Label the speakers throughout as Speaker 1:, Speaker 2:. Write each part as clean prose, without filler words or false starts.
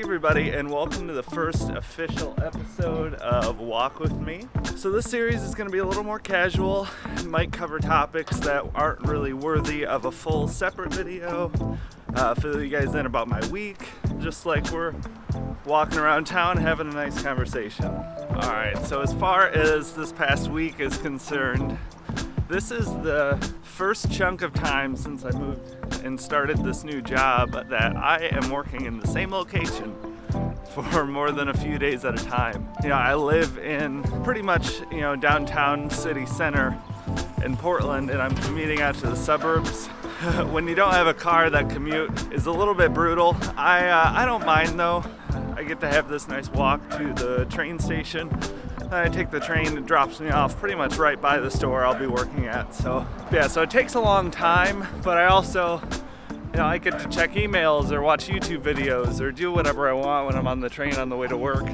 Speaker 1: everybody, and welcome to the first official episode of Walk With Me. So this series is going to be a little more casual. It might cover topics that aren't really worthy of a full separate video. Fill you guys in about my week, just like we're walking around town having a nice conversation. Alright, so as far as this past week is concerned, this is the first chunk of time since I moved and started this new job that I am working in the same location for more than a few days at a time. I live in pretty much, downtown city center in Portland, and I'm commuting out to the suburbs. When you don't have a car, that commute is a little bit brutal. I don't mind though. I get to have this nice walk to the train station. I take the train, it drops me off pretty much right by the store I'll be working at. So it takes a long time, but I also, I get to check emails or watch YouTube videos or do whatever I want when I'm on the train on the way to work.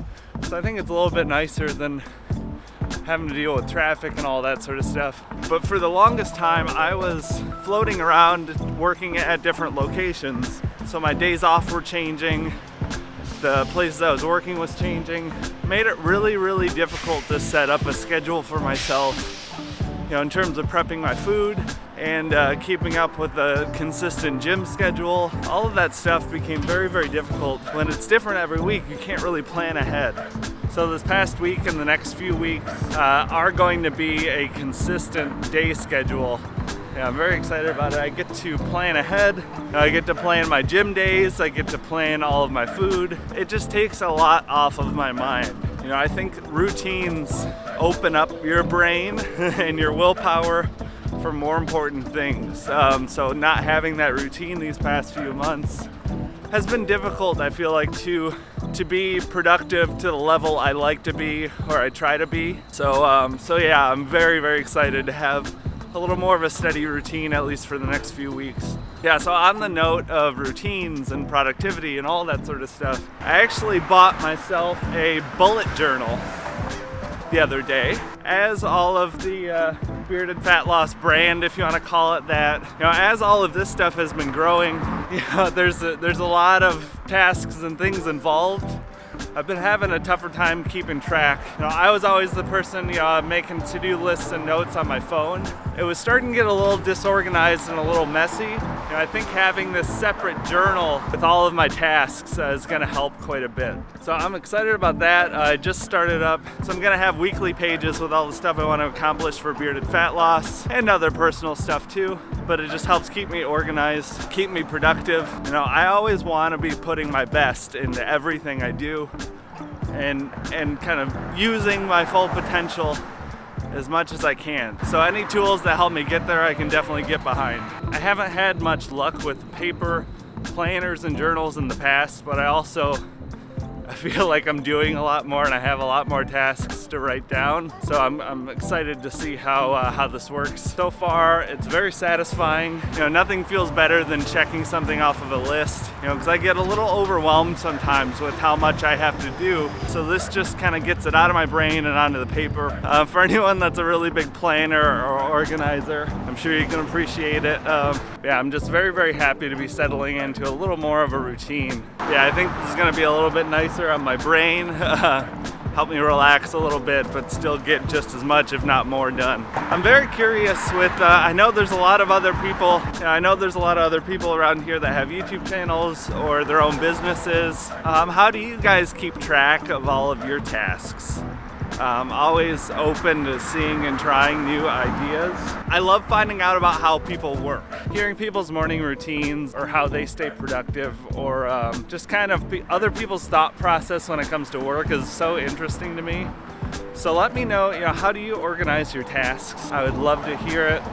Speaker 1: So I think it's a little bit nicer than having to deal with traffic and all that sort of stuff. But for the longest time, I was floating around working at different locations. So my days off were changing. The places I was working was changing. Made it really, really difficult to set up a schedule for myself, in terms of prepping my food and keeping up with a consistent gym schedule. All of that stuff became very, very difficult. When it's different every week, you can't really plan ahead. So this past week and the next few weeks are going to be a consistent day schedule. I'm very excited about it. I get to plan ahead. I get to plan my gym days. I get to plan all of my food. It just takes a lot off of my mind. I think routines open up your brain and your willpower for more important things. So not having that routine these past few months has been difficult, I feel like, to be productive to the level I like to be, or I try to be. So I'm very, very excited to have a little more of a steady routine, at least for the next few weeks. So on the note of routines and productivity and all that sort of stuff, I actually bought myself a bullet journal the other day. As all of the bearded fat loss brand, if you want to call it that, as all of this stuff has been growing, there's a lot of tasks and things involved. I've been having a tougher time keeping track. I was always the person making to-do lists and notes on my phone. It was starting to get a little disorganized and a little messy. I think having this separate journal with all of my tasks is going to help quite a bit. So I'm excited about that. I just started up, so I'm going to have weekly pages with all the stuff I want to accomplish for bearded fat loss and other personal stuff too. But it just helps keep me organized, keep me productive. I always want to be putting my best into everything I do and kind of using my full potential as much as I can. So any tools that help me get there, I can definitely get behind. I haven't had much luck with paper planners and journals in the past, but I feel like I'm doing a lot more and I have a lot more tasks to write down. So I'm excited to see how this works. So far, it's very satisfying. Nothing feels better than checking something off of a list, because I get a little overwhelmed sometimes with how much I have to do. So this just kind of gets it out of my brain and onto the paper. For anyone that's a really big planner or organizer, I'm sure you can appreciate it. I'm just very, very happy to be settling into a little more of a routine. I think this is going to be a little bit nicer on my brain, help me relax a little bit, but still get just as much, if not more, done. I'm very curious with, I know there's a lot of other people around here that have YouTube channels or their own businesses. How do you guys keep track of all of your tasks? Always open to seeing and trying new ideas. I love finding out about how people work. Hearing people's morning routines or how they stay productive, or just kind of other people's thought process when it comes to work is so interesting to me. So let me know, how do you organize your tasks? I would love to hear it.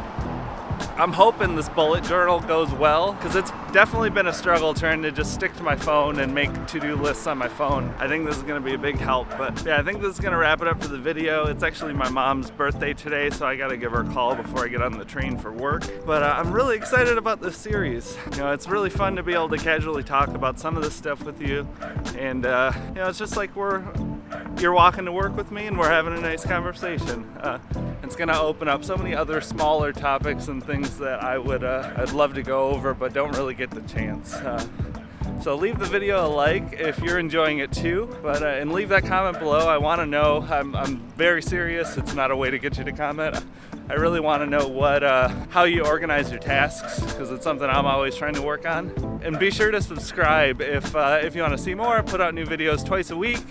Speaker 1: I'm hoping this bullet journal goes well, because it's definitely been a struggle trying to just stick to my phone and make to-do lists on my phone. I think this is going to be a big help, but I think this is going to wrap it up for the video. It's actually my mom's birthday today, so I got to give her a call before I get on the train for work. But I'm really excited about this series. It's really fun to be able to casually talk about some of this stuff with you, and it's just like you're walking to work with me and we're having a nice conversation. It's going to open up so many other smaller topics and things that I'd love to go over but don't really get the chance. So leave the video a like if you're enjoying it too, and leave that comment below. I want to know. I'm very serious. It's not a way to get you to comment. I really want to know how you organize your tasks, because it's something I'm always trying to work on. And be sure to subscribe if you want to see more. I put out new videos twice a week,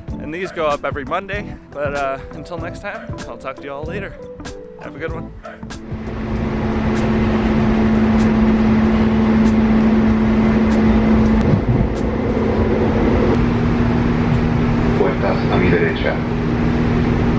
Speaker 1: and these go up every Monday. But until next time, I'll talk to you all later. Have a good one.